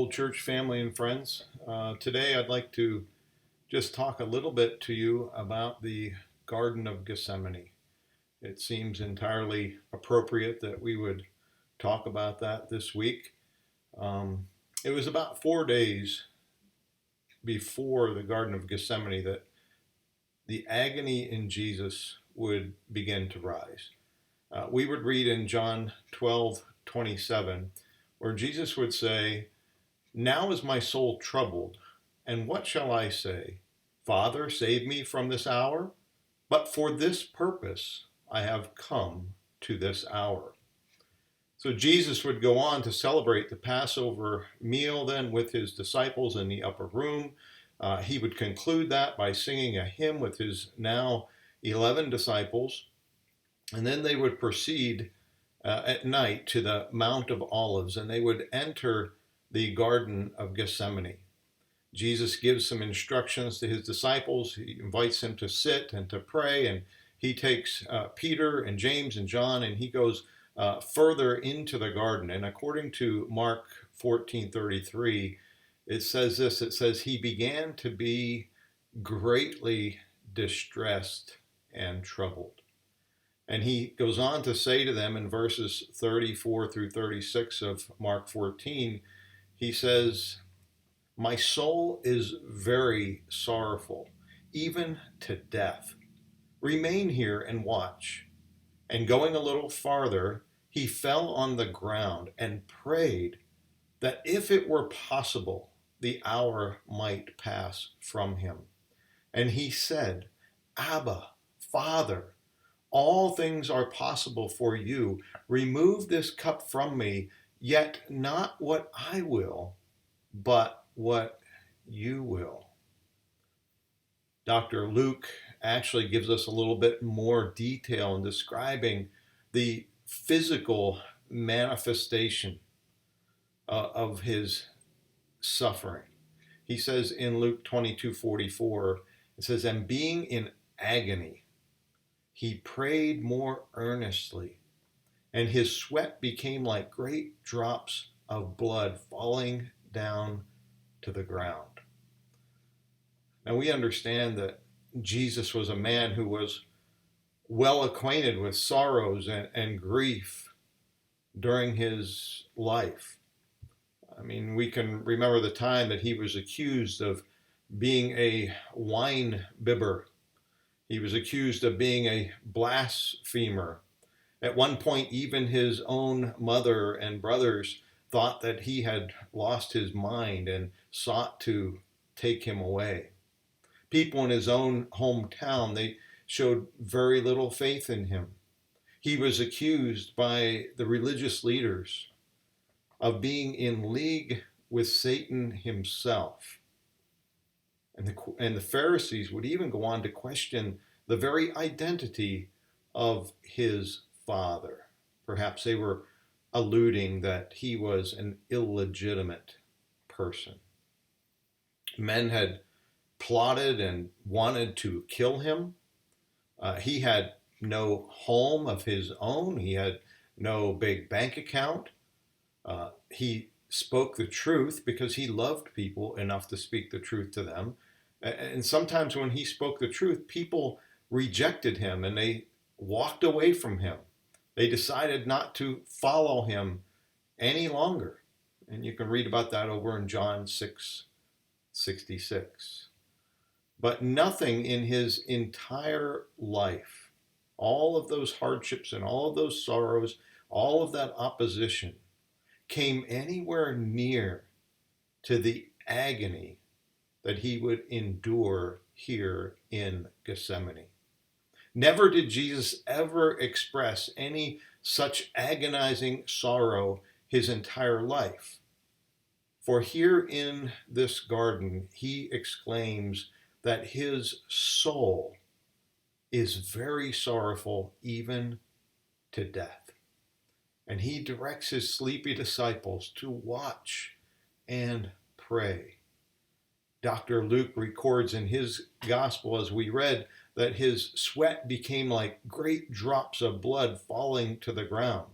Old Church family and friends. Today I'd like to just talk a little bit to you about the Garden of Gethsemane. It seems entirely appropriate that we would talk about that this week. Um, it was about 4 days before the Garden of Gethsemane that the agony in Jesus would begin to rise. We would read in John 12:27, where Jesus would say, "Now is my soul troubled, and what shall I say? Father, save me from this hour? But for this purpose I have come to this hour." So Jesus would go on to celebrate the Passover meal then with his disciples in the upper room. He would conclude that by singing a hymn with his now 11 disciples, and then they would proceed at night to the Mount of Olives, and they would enter the Garden of Gethsemane. Jesus gives some instructions to his disciples. He invites them to sit and to pray, and he takes Peter and James and John, and he goes further into the garden. And according to Mark 14:33, it says this, it says, "He began to be greatly distressed and troubled." And he goes on to say to them in verses 34 through 36 of Mark 14, he says, "My soul is very sorrowful, even to death. Remain here and watch." And going a little farther, he fell on the ground and prayed that if it were possible, the hour might pass from him. And he said, "Abba, Father, all things are possible for you. Remove this cup from me, yet not what I will, but what you will." Dr. Luke actually gives us a little bit more detail in describing the physical manifestation of his suffering. He says in Luke 22:44, it says, "And being in agony, he prayed more earnestly, and his sweat became like great drops of blood falling down to the ground." Now we understand that Jesus was a man who was well acquainted with sorrows and grief during his life. I mean, we can remember the time that he was accused of being a wine bibber. He was accused of being a blasphemer. At one point, even his own mother and brothers thought that he had lost his mind and sought to take him away. People in his own hometown, they showed very little faith in him. He was accused by the religious leaders of being in league with Satan himself. And the Pharisees would even go on to question the very identity of his father. Perhaps they were alluding that he was an illegitimate person. Men had plotted and wanted to kill him. He had no home of his own. He had no big bank account. He spoke the truth because he loved people enough to speak the truth to them. And sometimes when he spoke the truth, people rejected him and they walked away from him. They decided not to follow him any longer. And you can read about that over in John 6:66. But nothing in his entire life, all of those hardships and all of those sorrows, all of that opposition, came anywhere near to the agony that he would endure here in Gethsemane. Never did Jesus ever express any such agonizing sorrow his entire life. For here in this garden, he exclaims that his soul is very sorrowful, even to death. And he directs his sleepy disciples to watch and pray. Dr. Luke records in his gospel, as we read, that his sweat became like great drops of blood falling to the ground.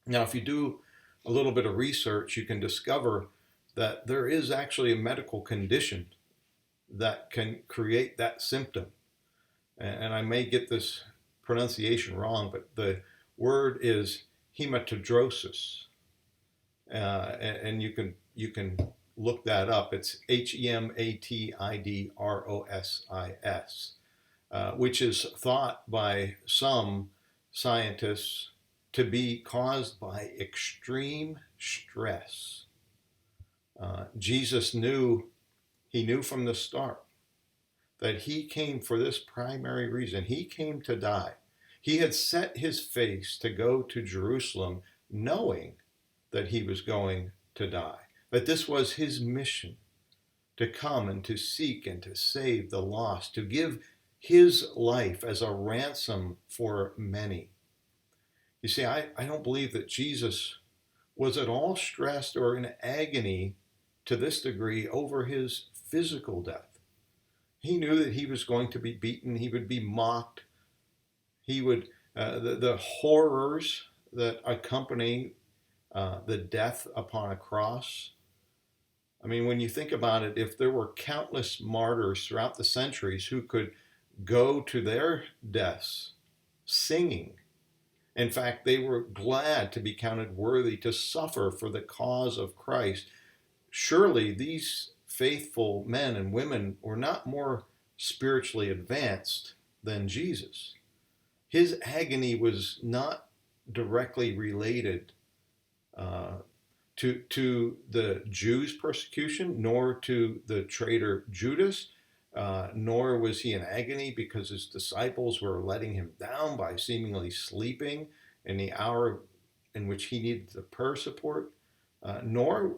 Now, if you do a little bit of research, you can discover that there is actually a medical condition that can create that symptom. And I may get this pronunciation wrong, but the word is hematidrosis. And you can look that up. It's hematidrosis, which is thought by some scientists to be caused by extreme stress. Jesus knew, he knew from the start that he came for this primary reason. He came to die. He had set his face to go to Jerusalem knowing that he was going to die, that this was his mission, to come and to seek and to save the lost, to give his life as a ransom for many. You see, I don't believe that Jesus was at all stressed or in agony to this degree over his physical death. He knew that he was going to be beaten, he would be mocked, he would, the horrors that accompany the death upon a cross. I mean, when you think about it, if there were countless martyrs throughout the centuries who could go to their deaths singing, in fact, they were glad to be counted worthy to suffer for the cause of Christ, surely these faithful men and women were not more spiritually advanced than Jesus. His agony was not directly related to the Jews' persecution, nor to the traitor Judas, nor was he in agony because his disciples were letting him down by seemingly sleeping in the hour in which he needed the prayer support, nor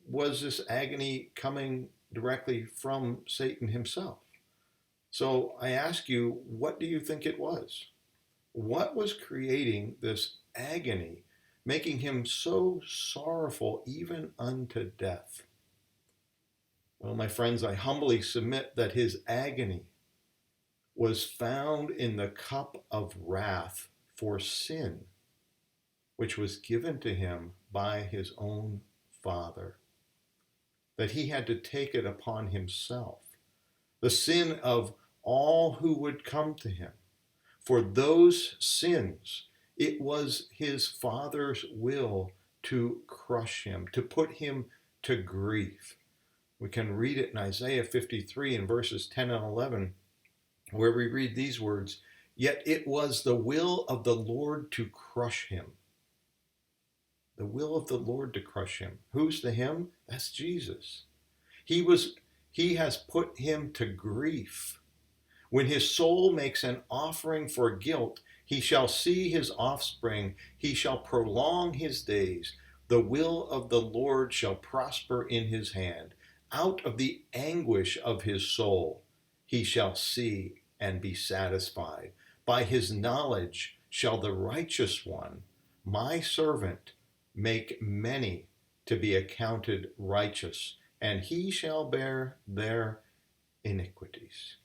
was this agony coming directly from Satan himself. So I ask you, what do you think it was? What was creating this agony, making him so sorrowful even unto death? Well, my friends, I humbly submit that his agony was found in the cup of wrath for sin, which was given to him by his own Father, that he had to take it upon himself, the sin of all who would come to him. For those sins, it was his Father's will to crush him, to put him to grief. We can read it in Isaiah 53 in verses 10 and 11, where we read these words, "Yet it was the will of the Lord to crush him." The will of the Lord to crush him. Who's the him? That's Jesus. He has put him to grief. When his soul makes an offering for guilt, he shall see his offspring. He shall prolong his days. The will of the Lord shall prosper in his hand. Out of the anguish of his soul, he shall see and be satisfied. By his knowledge shall the righteous one, my servant, make many to be accounted righteous, and he shall bear their iniquities.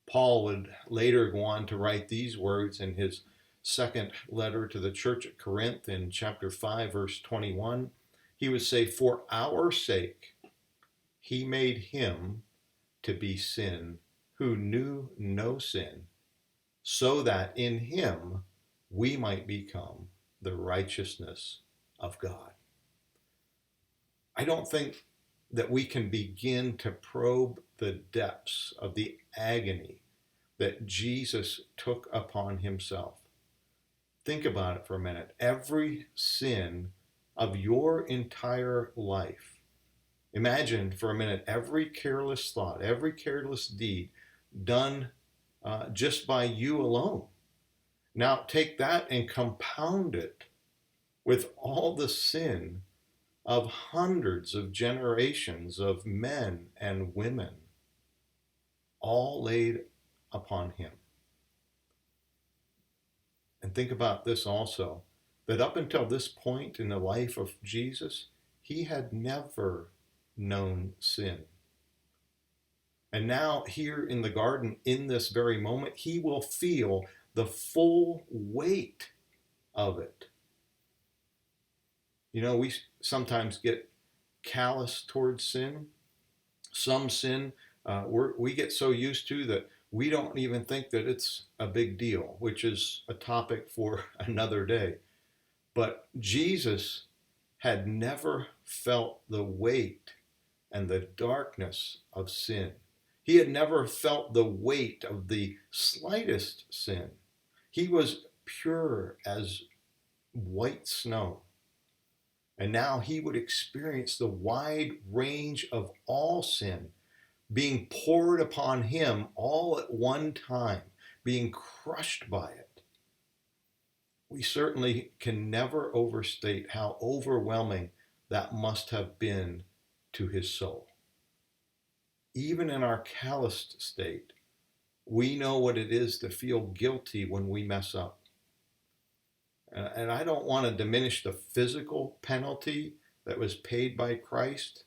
Paul would later go on to write these words in his second letter to the church at Corinth in chapter 5, verse 21. He would say, "For our sake, he made him to be sin who knew no sin, so that in him we might become the righteousness of God." I don't think that we can begin to probe the depths of the agony that Jesus took upon himself. Think about it for a minute. Every sin of your entire life. Imagine for a minute every careless thought, every careless deed done just by you alone. Now take that and compound it with all the sin of hundreds of generations of men and women, all laid upon him. And think about this also, that up until this point in the life of Jesus, he had never known sin. And now here in the garden, in this very moment, he will feel the full weight of it. You know, we sometimes get callous towards sin. Some sin we get so used to that we don't even think that it's a big deal, which is a topic for another day. But Jesus had never felt the weight and the darkness of sin. He had never felt the weight of the slightest sin. He was pure as white snow. And now he would experience the wide range of all sin being poured upon him all at one time, being crushed by it. We certainly can never overstate how overwhelming that must have been to his soul. Even in our calloused state, we know what it is to feel guilty when we mess up. And I don't want to diminish the physical penalty that was paid by Christ.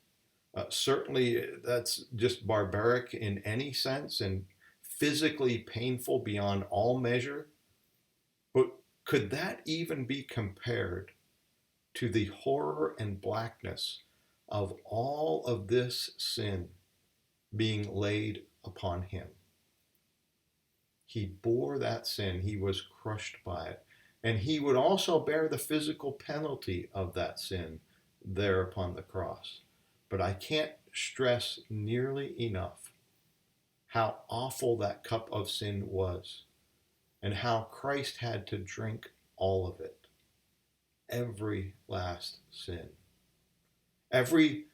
Certainly, that's just barbaric in any sense and physically painful beyond all measure. But could that even be compared to the horror and blackness of all of this sin being laid upon him? He bore that sin, he was crushed by it, and he would also bear the physical penalty of that sin there upon the cross. But I can't stress nearly enough how awful that cup of sin was and how Christ had to drink all of it. Every last sin. Every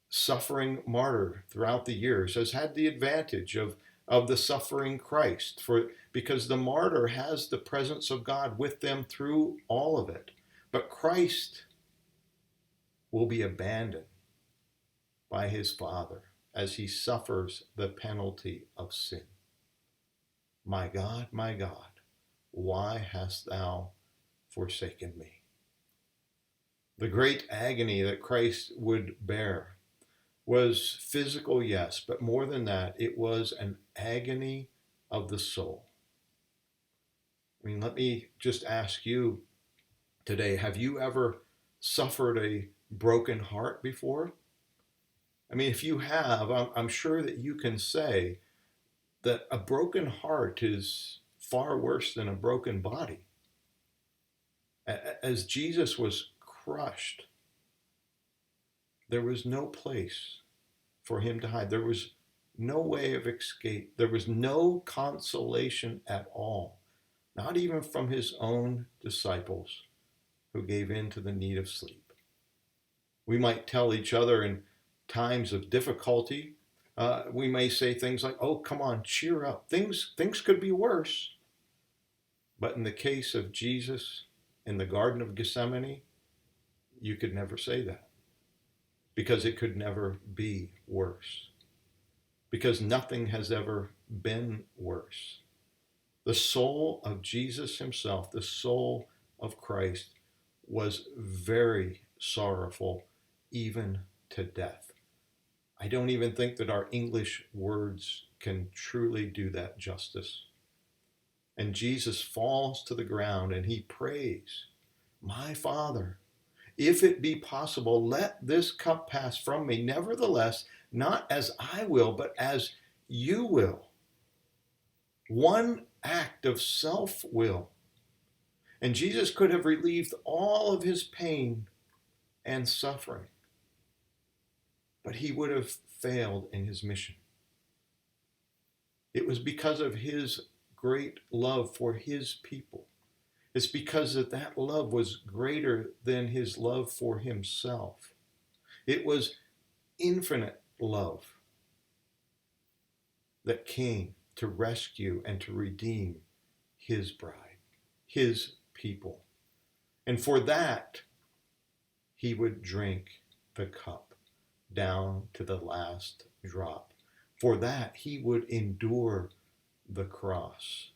suffering martyr throughout the years has had the advantage of the suffering Christ, because the martyr has the presence of God with them through all of it. But Christ will be abandoned by his Father as he suffers the penalty of sin. My God, why hast thou forsaken me? The great agony that Christ would bear was physical, yes, but more than that, it was an agony of the soul. I mean, let me just ask you today, have you ever suffered a broken heart before? I mean, if you have, I'm sure that you can say that a broken heart is far worse than a broken body. As Jesus was crushed, there was no place for him to hide. There was no way of escape. There was no consolation at all, not even from his own disciples who gave in to the need of sleep. We might tell each other in times of difficulty, we may say things like, oh, come on, cheer up. Things could be worse. But in the case of Jesus in the Garden of Gethsemane, you could never say that, because it could never be worse, because nothing has ever been worse. The soul of Jesus himself, the soul of Christ, was very sorrowful, even to death. I don't even think that our English words can truly do that justice. And Jesus falls to the ground and he prays, my Father, if it be possible, let this cup pass from me. Nevertheless, not as I will, but as you will. One act of self-will. And Jesus could have relieved all of his pain and suffering, but he would have failed in his mission. It was because of his great love for his people. It's because that love was greater than his love for himself. It was infinite love that came to rescue and to redeem his bride, his people. And for that, he would drink the cup down to the last drop. For that, he would endure the cross.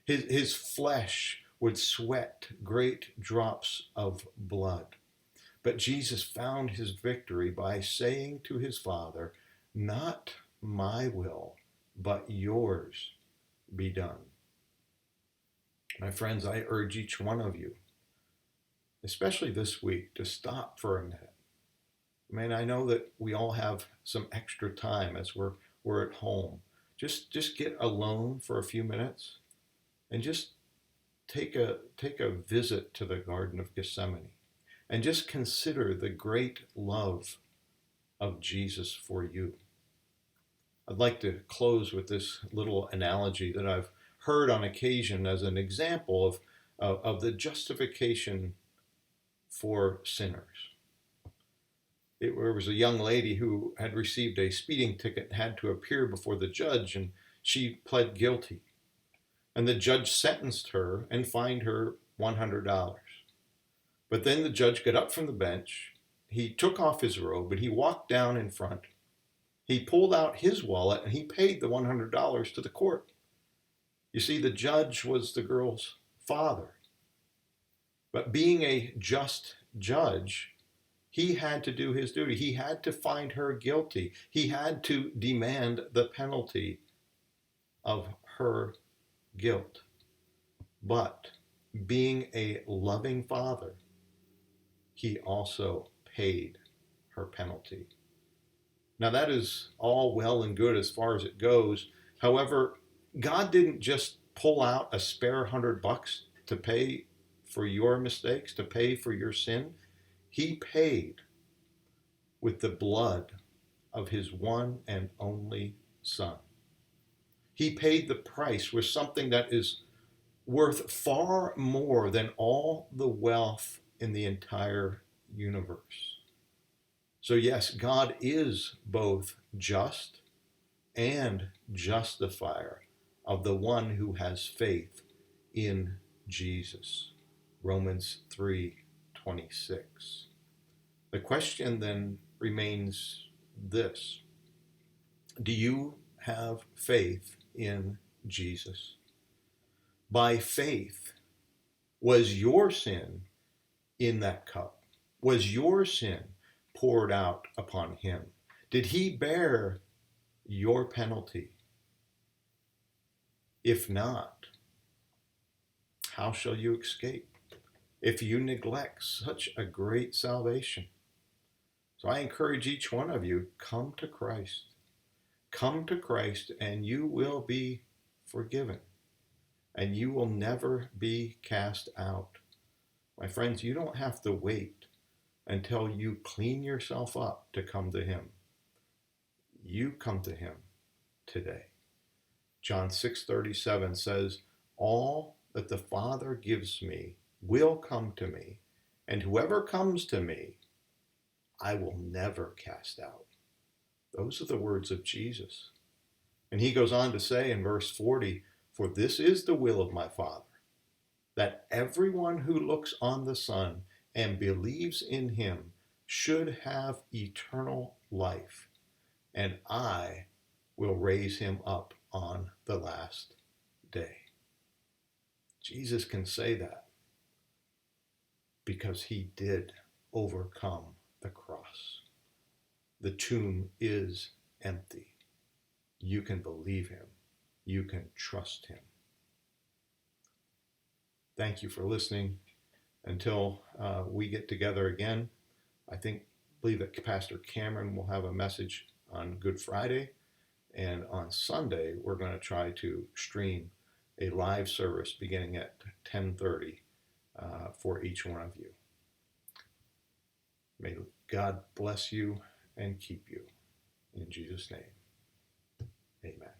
His flesh would sweat great drops of blood. But Jesus found his victory by saying to his Father, not my will, but yours be done. My friends, I urge each one of you, especially this week, to stop for a minute Man, I know that we all have some extra time as we're at home. Just get alone for a few minutes and just take a visit to the Garden of Gethsemane and just consider the great love of Jesus for you. I'd like to close with this little analogy that I've heard on occasion as an example of the justification for sinners. There was a young lady who had received a speeding ticket, had to appear before the judge, and she pled guilty. And the judge sentenced her and fined her $100. But then the judge got up from the bench. He took off his robe and he walked down in front. He pulled out his wallet and he paid the $100 to the court. You see, the judge was the girl's father. But being a just judge, he had to do his duty. He had to find her guilty. He had to demand the penalty of her guilt. But being a loving father, he also paid her penalty. Now, that is all well and good as far as it goes. However, God didn't just pull out a spare $100 to pay for your mistakes, to pay for your sin. He paid with the blood of his one and only Son. He paid the price with something that is worth far more than all the wealth in the entire universe. So yes, God is both just and justifier of the one who has faith in Jesus. Romans 3:26. The question then remains this: do you have faith in Jesus? By faith, was your sin in that cup? Was your sin poured out upon him? Did he bear your penalty? If not, how shall you escape if you neglect such a great salvation? So I encourage each one of you, come to Christ. Come to Christ and you will be forgiven. And you will never be cast out. My friends, you don't have to wait until you clean yourself up to come to him. You come to him today. John 6:37 says, all that the Father gives me will come to me, and whoever comes to me, I will never cast out. Those are the words of Jesus. And he goes on to say in verse 40, for this is the will of my Father, that everyone who looks on the Son and believes in him should have eternal life, and I will raise him up on the last day. Jesus can say that because he did overcome the cross. The tomb is empty. You can believe him. You can trust him. Thank you for listening. Until we get together again, I believe that Pastor Cameron will have a message on Good Friday. And on Sunday, we're going to try to stream a live service beginning at 10:30 for each one of you. May God bless you and keep you. In Jesus' name, amen.